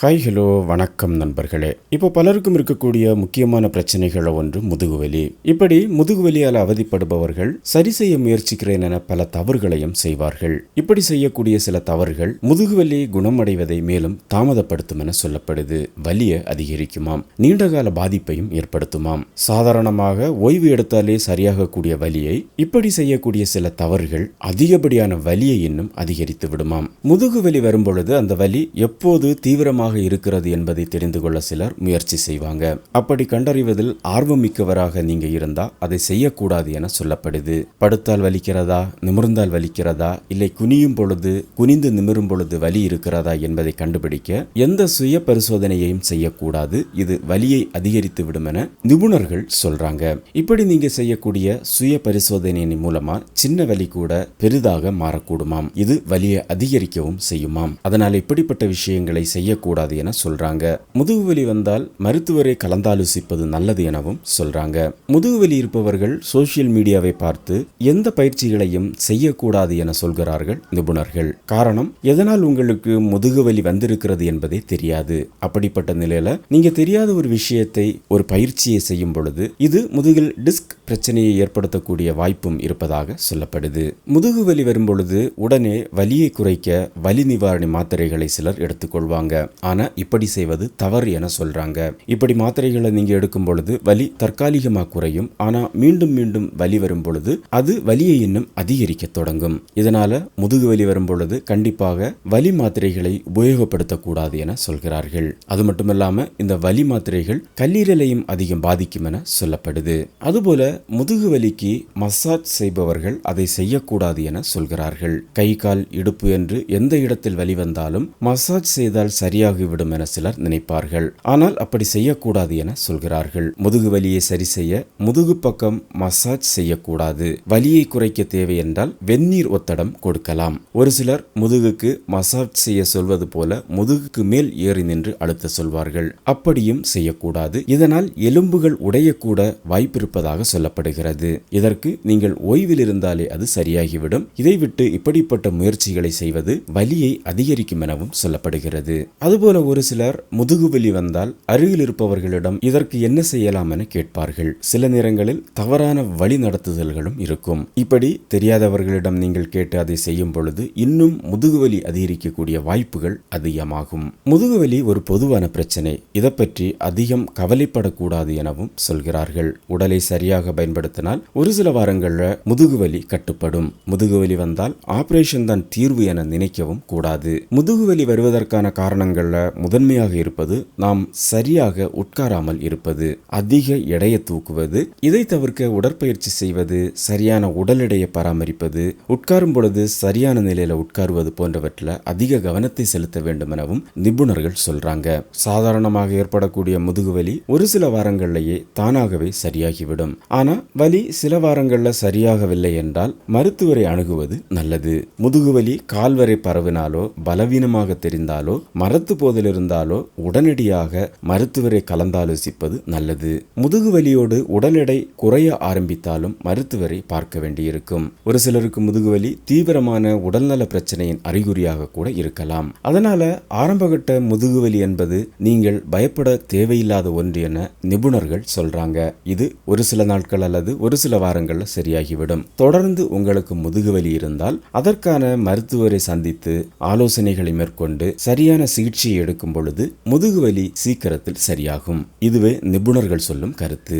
Hi hello வணக்கம் நண்பர்களே. இப்போ பலருக்கும் இருக்கக்கூடிய முக்கியமான பிரச்சனைகள் ஒன்று முதுகுவலி. இப்படி முதுகுவலியால் அவதிப்படுபவர்கள் சரி செய்ய முயற்சிக்கிறேன் என பல தவறுகளையும் செய்வார்கள். இப்படி செய்யக்கூடிய சில தவறுகள் முதுகுவலி குணமடைவதை மேலும் தாமதப்படுத்தும் என சொல்லப்படுது. வலியை அதிகரிக்குமாம், நீண்டகால பாதிப்பையும் ஏற்படுத்துமாம். சாதாரணமாக ஓய்வு எடுத்தாலே சரியாகக்கூடிய வலியை இப்படி செய்யக்கூடிய சில தவறுகள் அதிகப்படியான வலியை இன்னும் அதிகரித்து விடுமாம். முதுகுவலி வரும்பொழுது அந்த வலி எப்போது தீவிரமாக இருக்கிறது என்பதை தெரிந்து கொள்ள சிலர் முயற்சி செய்வாங்க. அப்படி கண்டறிவதில் ஆர்வமிக்கவராக நீங்க இருந்தா அதை செய்யக்கூடாது என சொல்லப்படுது. படுத்தால் வலிக்கிறதா, நிமிர்ந்தால் வலிக்கிறதா, இல்லை குனியும் பொழுது குனிந்து நிமிரும் பொழுது வலி இருக்கிறதா என்பதை கண்டுபிடிக்க எந்த சுய பரிசோதனையையும் செய்யக்கூடாது. இது வலியை அதிகரித்து விடும் என நிபுணர்கள் சொல்றாங்க. இப்படி நீங்க செய்யக்கூடிய சுய பரிசோதனையின் மூலமா சின்ன வலி கூட பெரிதாக மாறக்கூடுமாம். இது வலியை அதிகரிக்கவும் செய்யுமாம். அதனால் இப்படிப்பட்ட விஷயங்களை செய்யக்கூடாது என சொல்றாங்க. முதுகுவலி வந்தால் மருத்துவரை கலந்தாலோசிப்பது நல்லது எனவும் சொல்றாங்க. முதுகுவலி இருப்பவர்கள் சோசியல் மீடியாவை பார்த்து எந்த பயிற்சிகளையும் செய்யக்கூடாது என சொல்கிறார்கள் நிபுணர்கள். காரணம், எதனால் உங்களுக்கு முதுகுவலி வந்திருக்கிறது என்பதே தெரியாது. அப்படிப்பட்ட நிலையில நீங்க தெரியாத ஒரு விஷயத்தை, ஒரு பயிற்சியை செய்யும் பொழுது இது முதுகில் டிஸ்க் பிரச்சனையை ஏற்படுத்தக்கூடிய வாய்ப்பும் இருப்பதாக சொல்லப்படுது. முதுகுவலி வரும்பொழுது உடனே வலியை குறைக்க வலி நிவாரணி மாத்திரைகளை சிலர் எடுத்துக்கொள்வாங்க. ஆனா இப்படி செய்வது தவறு என சொல்றாங்க. இப்படி மாத்திரைகளை நீங்க எடுக்கும் பொழுது வலி தற்காலிகமாக குறையும். ஆனா மீண்டும் மீண்டும் வலி வரும் பொழுது அது வலியை இன்னும் அதிகரிக்க தொடங்கும். இதனால முதுகு வலி வரும் பொழுது கண்டிப்பாக வலி மாத்திரைகளை உபயோகப்படுத்தக்கூடாது என சொல்கிறார்கள். அது மட்டுமல்லாம இந்த வலி மாத்திரைகள் கல்லீரலையும் அதிகம் பாதிக்கும் என சொல்லப்படுது. அதுபோல முதுகு வலிக்கு மசாஜ் செய்பவர்கள் அதை செய்யக்கூடாது என சொல்கிறார்கள். கை கால் இடுப்பு என்று எந்த இடத்தில் வலி வந்தாலும் மசாஜ் செய்தால் சரியாகிவிடும் என சிலர் நினைப்பார்கள். ஆனால் அப்படி செய்யக்கூடாது என சொல்கிறார்கள். முதுகு வலியை சரி செய்ய முதுகு பக்கம் மசாஜ் செய்யக்கூடாது. வலியை குறைக்க தேவை என்றால் வெந்நீர் ஒத்தடம் கொடுக்கலாம். ஒரு சிலர் முதுகுக்கு மசாஜ் செய்ய சொல்வது போல முதுகுக்கு மேல் ஏறி நின்று அழுத்த சொல்வார்கள். அப்படியும் செய்யக்கூடாது. இதனால் எலும்புகள் உடையக்கூட வாய்ப்பிருப்பதாக சொல்லப்படுகிறது. இதற்கு நீங்கள் ஓய்வில் இருந்தாலே அது சரியாகிவிடும். இதை விட்டு இப்படிப்பட்ட முயற்சிகளை செய்வது வலியை அதிகரிக்கும் எனவும் சொல்லப்படுகிறது. அதுபோல ஒரு சிலர் முதுகுவலி வந்தால் அருகில் இருப்பவர்களிடம் இதற்கு என்ன செய்யலாம் என கேட்பார்கள். சில நேரங்களில் தவறான வழி நடத்துதல்களும் இருக்கும். இப்படி தெரியாதவர்களிடம் நீங்கள் கேட்டு அதை செய்யும் பொழுது இன்னும் முதுகுவலி அதிகரிக்கக்கூடிய வாய்ப்புகள் அதிகமாகும். முதுகுவலி ஒரு பொதுவான பிரச்சனை. இதை பற்றி அதிகம் கவலைப்படக்கூடாது எனவும் சொல்கிறார்கள். உடலை சரியாக பயன்படுத்தினால் ஒரு சில வாரங்கள்ல முதுகுவலி கட்டுப்படும். முதுகுவலி வந்தால் ஆபரேஷன் தான் தீர்வு என நினைக்கவும் கூடாது. முதுகுவலி வருவதற்கான காரணங்கள்ல முதன்மையாக இருப்பது நாம் சரியாக உட்காராமல் இருப்பது, அதிக எடையை தூக்குவது, இதை தவிர்க்க உடற்பயிற்சி செய்வது, சரியான உடல் எடையை பராமரிப்பது, உட்காரும் பொழுது சரியான நிலையில உட்காருவது போன்றவற்றில் அதிக கவனத்தை செலுத்த வேண்டும் எனவும் நிபுணர்கள் சொல்றாங்க. சாதாரணமாக ஏற்படக்கூடிய முதுகுவலி ஒரு சில வாரங்கள்லேயே தானாகவே சரியாகிவிடும். ஆனா வலி சில வாரங்கள்ல சரியாகவில்லை என்றால் மருத்துவரை அணுகுவது நல்லது. முதுகுவலி கால்வரை பரவினாலோ பலவீனமாக தெரிந்தாலோ மரத்து போதில் இருந்தாலோ உடனடியாக மருத்துவரை கலந்தாலோசிப்பது நல்லது. முதுகு வலியோடு உடல் எடை குறைய ஆரம்பித்தாலும் மருத்துவரை பார்க்க வேண்டியிருக்கும். ஒரு சிலருக்கு முதுகுவலி தீவிரமான உடல்நல பிரச்சனையின் அறிகுறியாக கூட இருக்கலாம். அதனால ஆரம்பகட்ட முதுகுவலி என்பது நீங்கள் பயப்பட தேவையில்லாத ஒன்று என நிபுணர்கள் சொல்றாங்க. இது ஒரு சில நாட்கள் அல்லது ஒரு சில வாரங்கள்ல சரியாகிவிடும். தொடர்ந்து உங்களுக்கு முதுகுவலி இருந்தால் அதற்கான மருத்துவரை சந்தித்து ஆலோசனைகளை மேற்கொண்டு சரியான சிகிச்சையை எடுக்கும் பொழுது முதுகுவலி சீக்கிரத்தில் சரியாகும். இதுவே நிபுணர்கள் சொல்லும் கருத்து.